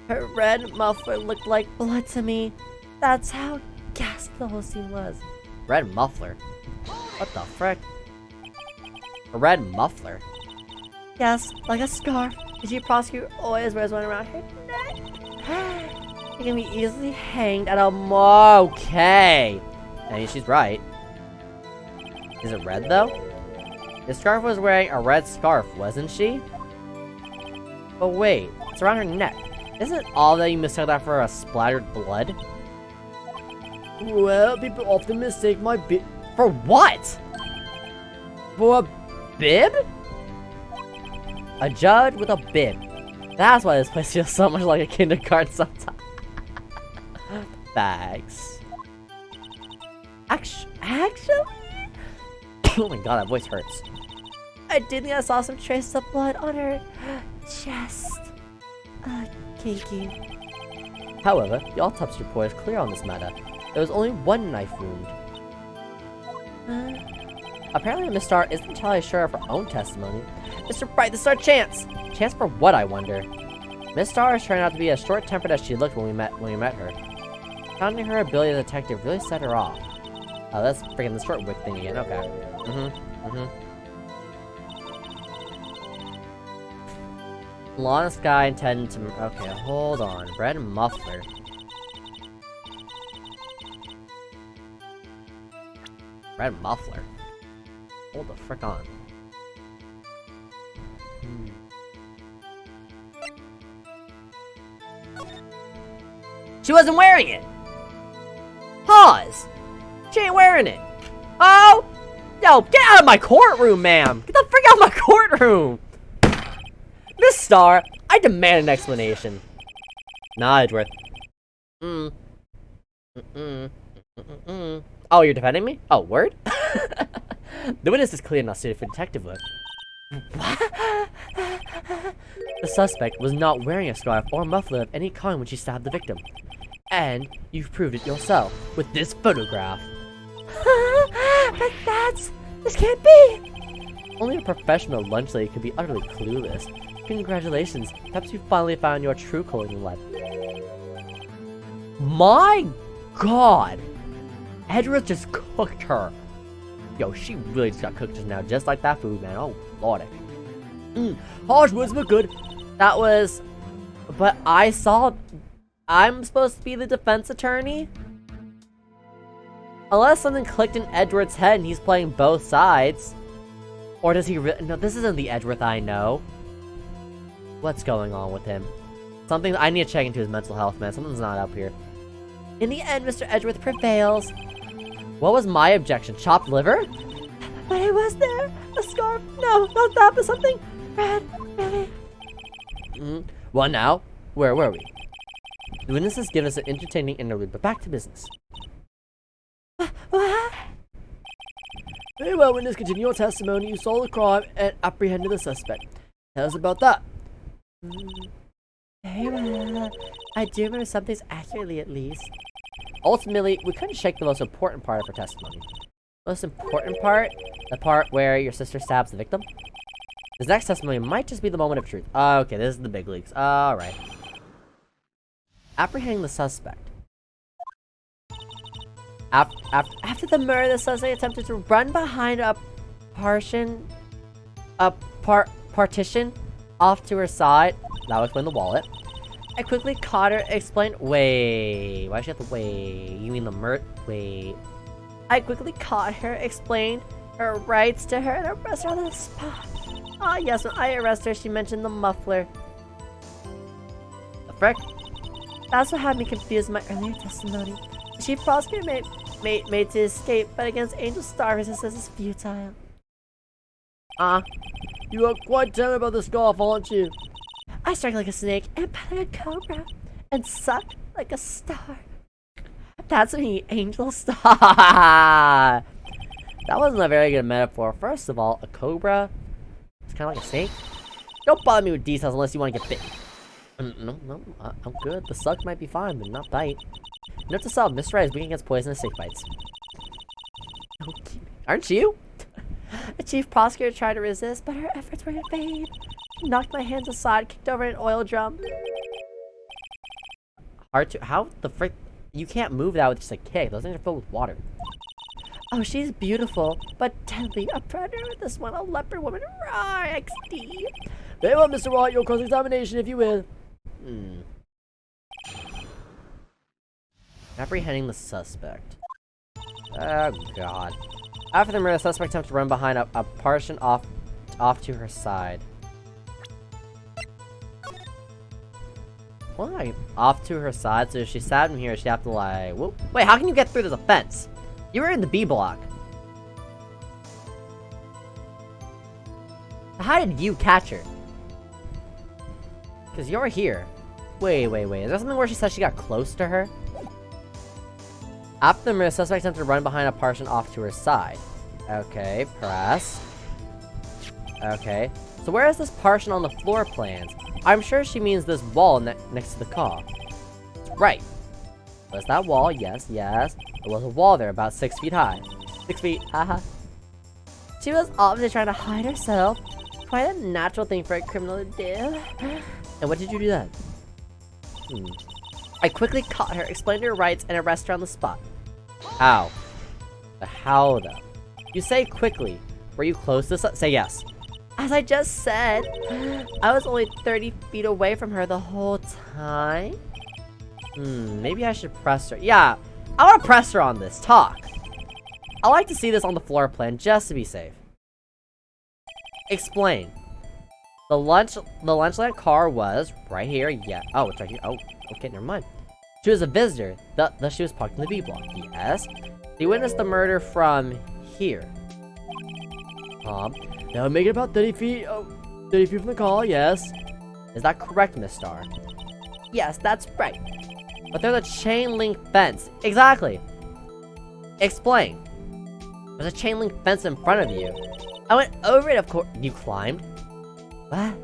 Her red muffler looked like blood to me. That's how ghastly the whole scene was. Red muffler? What the frick? A red muffler? Yes, like a scarf. The chief prosecutor always wears one around her neck. It can be easily hanged at a okay. I mean, she's right. Is it red though? The scarf was wearing a red scarf, wasn't she? But wait, it's around her neck. Isn't all that you mistook that for a splattered blood? Well, people often mistake my bib. For what? For a bib? A judge with a bib. That's why this place feels so much like a kindergarten sometimes. Thanks. Actually? Oh my god, that voice hurts. I did think I saw some traces of blood on her chest. Kinky. However, the autopsy report is clear on this matter. There was only one knife wound. Apparently Miss Starr isn't entirely sure of her own testimony. Mr. Bright, this is our chance! Chance for what, I wonder? Miss Starr has turned out to be as short-tempered as she looked when we met her. Finding her ability as a detective really set her off. Oh, that's freaking the short wick thing again, okay. Honest guy intended to... Okay, hold on. Red muffler. Red muffler? Hold the frick on. She wasn't wearing it! Pause! She ain't wearing it! Oh! Yo, get out of my courtroom, ma'am! Get the frick out of my courtroom! Miss Starr, I demand an explanation. Nah, Edgeworth. Oh, you're defending me? Oh, word? The witness is clearly not suited for detective work. What? The suspect was not wearing a scarf or muffler of any kind when she stabbed the victim. And you've proved it yourself with this photograph. But this can't be! Only a professional lunch lady could be utterly clueless. Congratulations, perhaps you finally found your true calling in life. My god! Edgeworth just cooked her. Yo, she really just got cooked just now, just like that food, man. Oh, lordy. Harsh words were good. That was... But I saw... I'm supposed to be the defense attorney? Unless something clicked in Edgeworth's head and he's playing both sides. Or does he really... No, this isn't the Edgeworth I know. What's going on with him? Something... I need to check into his mental health, man. Something's not up here. In the end, Mr. Edgeworth prevails. What was my objection? Chopped liver? But it was there. A scarf. No, not that, but something red. Really. Well, now, where were we? The witness has given us an entertaining interlude, but back to business. What? Very well, witness, continue your testimony. You saw the crime and apprehended the suspect. Tell us about that. Very well. I do remember some things accurately, at least. Ultimately, we couldn't shake the most important part of her testimony. The most important part? The part where your sister stabs the victim? This next testimony might just be the moment of truth. Okay, this is the big leagues. Alright. Apprehending the suspect. After the murder, the suspect attempted to run behind a partition off to her side. That would explain the wallet. I quickly caught her, explained. Wait, why does she have to wait? You mean the wait. I quickly caught her, explained her rights to her, and arrested her on the spot. Ah, yes, when I arrested her, she mentioned the muffler. The frick? That's what had me confused in my earlier testimony. The chief prosecutor made to escape, but against Angel Star resistance is futile. You are quite timid about the scarf, aren't you? I strike like a snake, and bite like a cobra, and suck like a star. That's me, Angel Star. That wasn't a very good metaphor. First of all, a cobra is kind of like a snake. Don't bother me with details unless you want to get bit. No, I'm good. The suck might be fine, but not bite. Note to self, Mr. Wright is weak against poisonous snake bites. Okay. Aren't you? The chief prosecutor tried to resist, but her efforts were in vain. She knocked my hands aside, kicked over an oil drum. Hard to. How the frick? You can't move that with just a kick. Those things are filled with water. Oh, she's beautiful, but deadly. A predator. This one, a leopard woman. Rawr, XD. Very well, Mr. Wright. Your cross-examination, if you will. Apprehending the suspect. Oh, God. After the murder, the suspect attempts to run behind a partition off to her side. Why? Off to her side, so if she sat in here, she'd have to like... Whoop. Wait, how can you get through the fence? You were in the B block. How did you catch her? Because you're here. Wait. Is there something where she said she got close to her? After the murder, the suspect attempted to run behind a partition off to her side. Okay, press. Okay. So where is this partition on the floor plans? I'm sure she means this wall next to the car. Right. Was that wall? Yes. There was a wall there about 6 feet high. 6 feet, haha. She was obviously trying to hide herself. Quite a natural thing for a criminal to do. And what did you do then? I quickly caught her, explained her rights, and arrested her on the spot. How? The how, though? You say quickly. Were you close to say yes? As I just said, I was only 30 feet away from her the whole time. Maybe I should press her. Yeah, I want to press her on this. Talk. I like to see this on the floor plan just to be safe. Explain. The lunchland car was right here. Yeah. Oh, it's right here. Oh, okay, never mind. She was a visitor. Thus she was parked in the B block. Yes. She witnessed the murder from here. That would make it about 30 feet. Oh, 30 feet from the car. Yes. Is that correct, Miss Star? Yes, that's right. But there's a chain link fence. Exactly. Explain. There's a chain link fence in front of you. I went over it, of course. You climbed? What?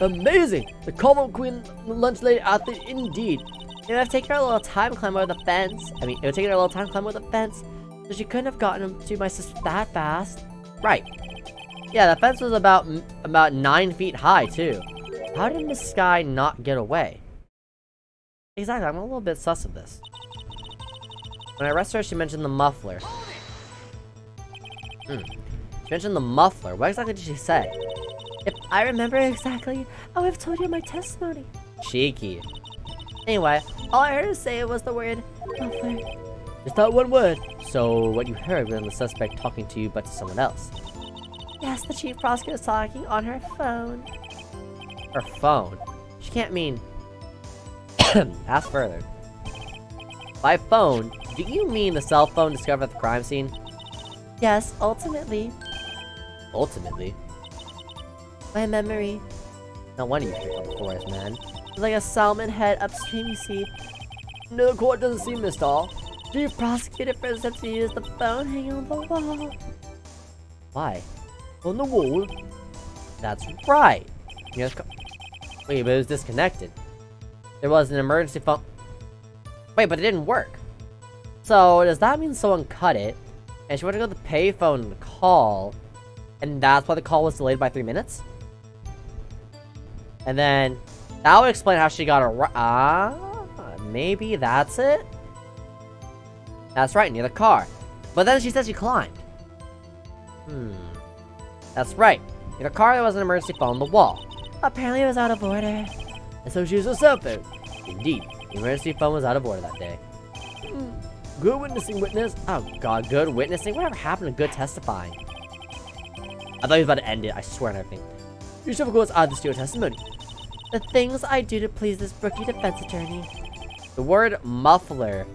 Amazing! The Convent Queen lunch lady athlete indeed. It would have taken her a little time to climb over the fence. It would take her a little time to climb over the fence. So she couldn't have gotten to my sister that fast. Right. Yeah, the fence was about 9 feet high, too. How did Miss Sky not get away? Exactly, I'm a little bit sus of this. When I arrested her, she mentioned the muffler. She mentioned the muffler. What exactly did she say? If I remember exactly, I would have told you my testimony. Cheeky. Anyway, all I heard her say was the word muffler. Just that one word. So what you heard wasn't the suspect talking to you, but to someone else. Yes, the chief prosecutor was talking on her phone. Her phone? She can't mean... Ask further. By phone, do you mean the cell phone discovered at the crime scene? Yes, ultimately. Ultimately? My memory. No wonder you picked up the forest, man. It's like a salmon head upstream, you see. No, the court doesn't seem Miss Doll. Chief prosecutor first had to use the phone hanging on the wall. Why? On the wall? That's right. Wait, but it was disconnected. There was an emergency phone. Wait, but it didn't work. So, does that mean someone cut it, and she went to go to the payphone to call, and that's why the call was delayed by 3 minutes? And then, that would explain how she got a... maybe that's it? That's right, near the car. But then she said she climbed. That's right. Near the car, there was an emergency phone on the wall. Apparently it was out of order. And so she used her cell phone. Indeed, the emergency phone was out of order that day. Good witnessing, witness. Oh god, good witnessing? Whatever happened to good testifying? I thought he was about to end it, I swear on everything. You should of course add this to your testimony. The things I do to please this rookie defense attorney. The word muffler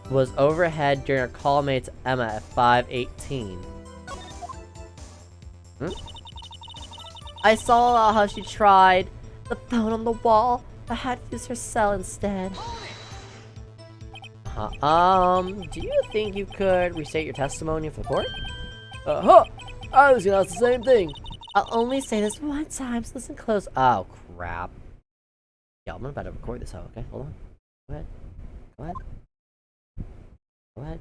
was overhead during our call mate to Emma at 5:18. I saw how she tried the phone on the wall, but had to use her cell instead. Do you think you could restate your testimony for the court? I was gonna ask the same thing. I'll only say this one time, so listen close. Oh, crap. Yeah, I'm about to record this out, okay? Hold on. Go ahead. Go ahead. Go ahead.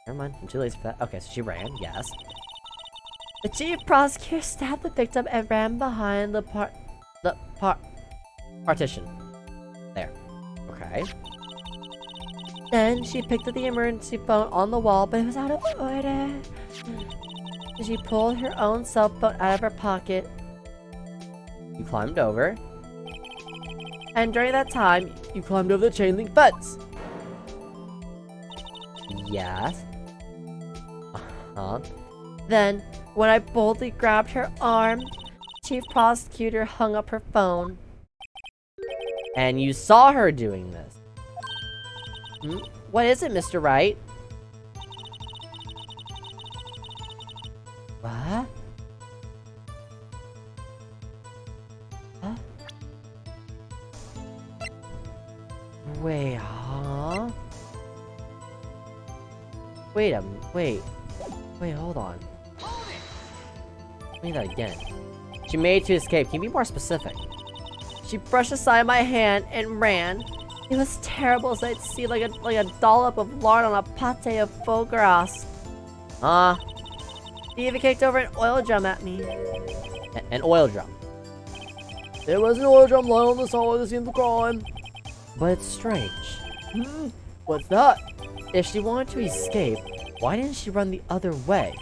Never mind, I'm too lazy for that. Okay, so she ran, yes. The chief prosecutor stabbed the victim and ran behind the partition. There. Okay. Then she picked up the emergency phone on the wall, but it was out of order. She pulled her own cell phone out of her pocket. You climbed over. And during that time, you climbed over the chain link fence. Yes. Uh-huh. Then, when I boldly grabbed her arm, Chief Prosecutor hung up her phone. And you saw her doing this. What is it, Mr. Wright? What? Huh? Wait, huh? Wait, hold on. Read that again. She made to escape. Can you be more specific? She brushed aside my hand and ran. It was terrible sight to see, like a dollop of lard on a pate of foie gras. She even kicked over an oil drum at me. An oil drum? There was an oil drum lying on the side of the scene of the crime. But it's strange. What's that? If she wanted to escape, why didn't she run the other way?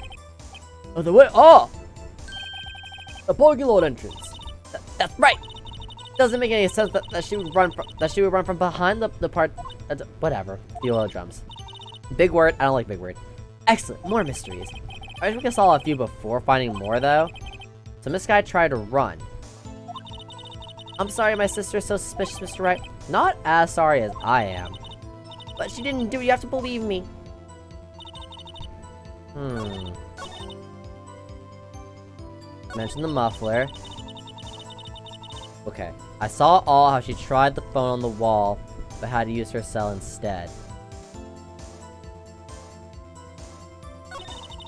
Other way? Oh! The parking lot entrance. That's right. Doesn't make any sense that she would run from behind the part. Whatever. The oil drums. Big word. I don't like big word. Excellent. More mysteries. I wish we could solve a few before finding more, though. So this guy tried to run. I'm sorry my sister is so suspicious, Mr. Wright. Not as sorry as I am. But she didn't do it. You have to believe me. Mention the muffler. Okay. I saw all how she tried the phone on the wall, but had to use her cell instead.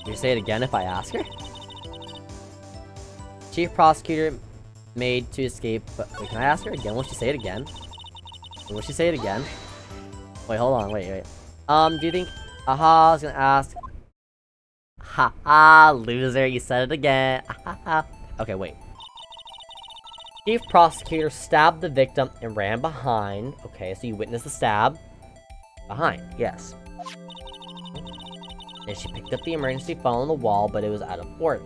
Will you say it again if I ask her? Chief Prosecutor made to escape, but wait, can I ask her again? Will she say it again? Will she say it again? Wait, hold on, wait. Do you think... Aha, I was gonna ask... Ha-ha, loser, you said it again. Ha-ha-ha. Okay, wait. Chief Prosecutor stabbed the victim and ran behind. Okay, so you witnessed the stab. Behind, yes. And she picked up the emergency phone on the wall, but it was out of order.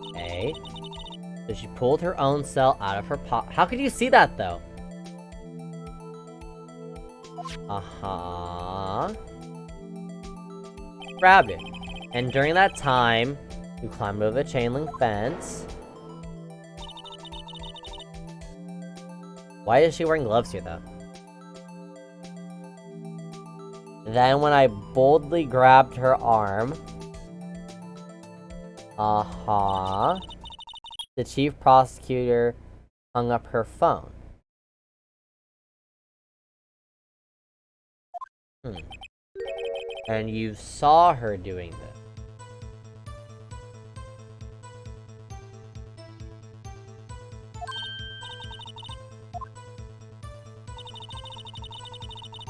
Okay. So she pulled her own cell out of her pocket. How could you see that, though? Uh-huh. Grabbed it. And during that time, you climbed over the chain link fence. Why is she wearing gloves here, though? Then when I boldly grabbed her arm... Uh-huh. The Chief Prosecutor hung up her phone. And you saw her doing this.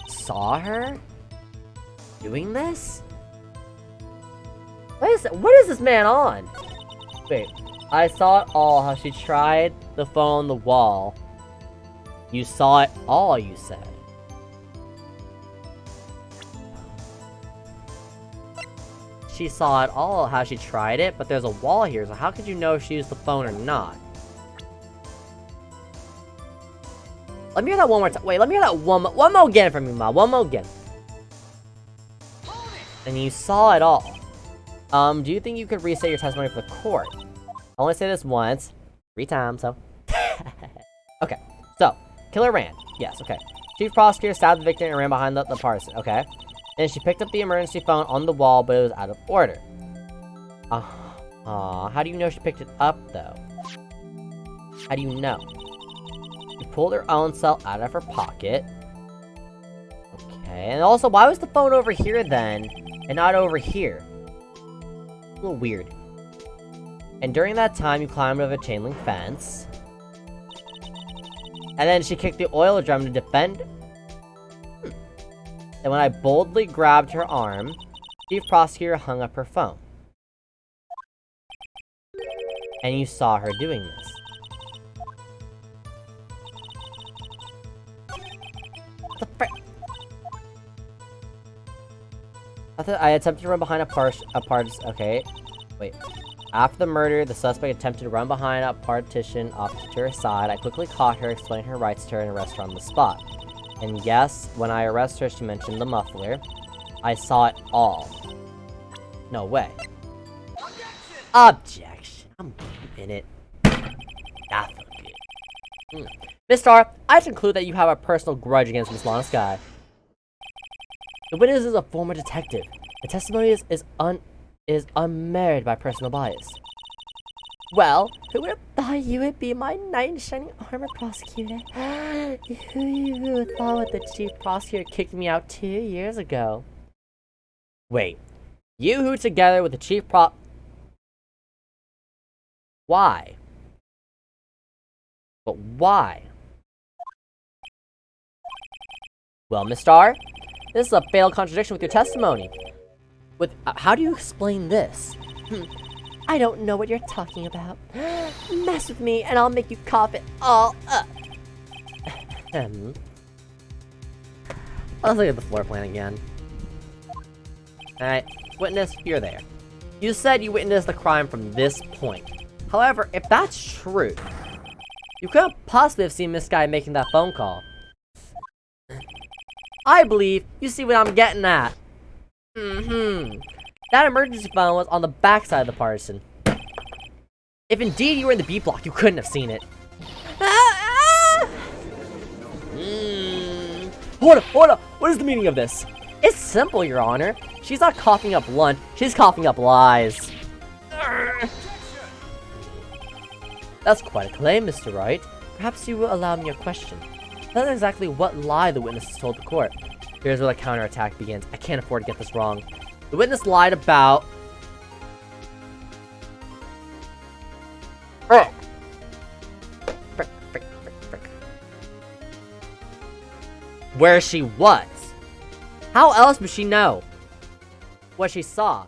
Saw her doing this? What is this man on? Wait, I saw it all, how she tried the phone on the wall. You saw it all, you said. She saw it all, how she tried it, but there's a wall here, so how could you know if she used the phone or not? Let me hear that one more time. Wait, let me hear that one more again from you, Ma. One more again. And you saw it all. Do you think you could restate your testimony for the court? I only say this once. 3 times, so. Okay, so. Killer ran. Yes, okay. Chief Prosecutor stabbed the victim and ran behind the person. Okay. And she picked up the emergency phone on the wall, but it was out of order. How do you know she picked it up, though? How do you know? She pulled her own cell out of her pocket. Okay, and also, why was the phone over here, then, and not over here? A little weird. And during that time, you climbed over a chain link fence. And then she kicked the oil drum to defend. And when I boldly grabbed her arm, Chief Prosecutor hung up her phone. And you saw her doing this. I attempted to run behind okay. Wait. After the murder, the suspect attempted to run behind a partition opposite to her side. I quickly caught her, explained her rights to her, and arrested her on the spot. And yes, when I arrested her, she mentioned the muffler. I saw it all. No way. Objection. I'm in it. That's good. Miss Star, I conclude that you have a personal grudge against Miss Lana Sky. The witness is a former detective. The testimony is unmarried by personal bias. Well, who would have thought you would be my knight in shining armor, prosecutor? Who would have thought the chief prosecutor kicked me out 2 years ago? Wait, you who together with the chief Why? But why? Well, Miss Star, this is a fatal contradiction with your testimony. How do you explain this? I don't know what you're talking about. Mess with me and I'll make you cough it all up. Let's look at the floor plan again. Alright, witness, you're there. You said you witnessed the crime from this point. However, if that's true, you couldn't possibly have seen Miss Sky making that phone call. I believe you see what I'm getting at. That emergency phone was on the backside of the partition. If indeed you were in the B block, you couldn't have seen it. Hold up! What is the meaning of this? It's simple, Your Honor. She's not coughing up lunch, she's coughing up lies. That's quite a claim, Mr. Wright. Perhaps you will allow me a question. That's exactly what lie the witness has told the court. Here's where the counterattack begins. I can't afford to get this wrong. The witness lied about... Frick. Where she was. How else would she know what she saw?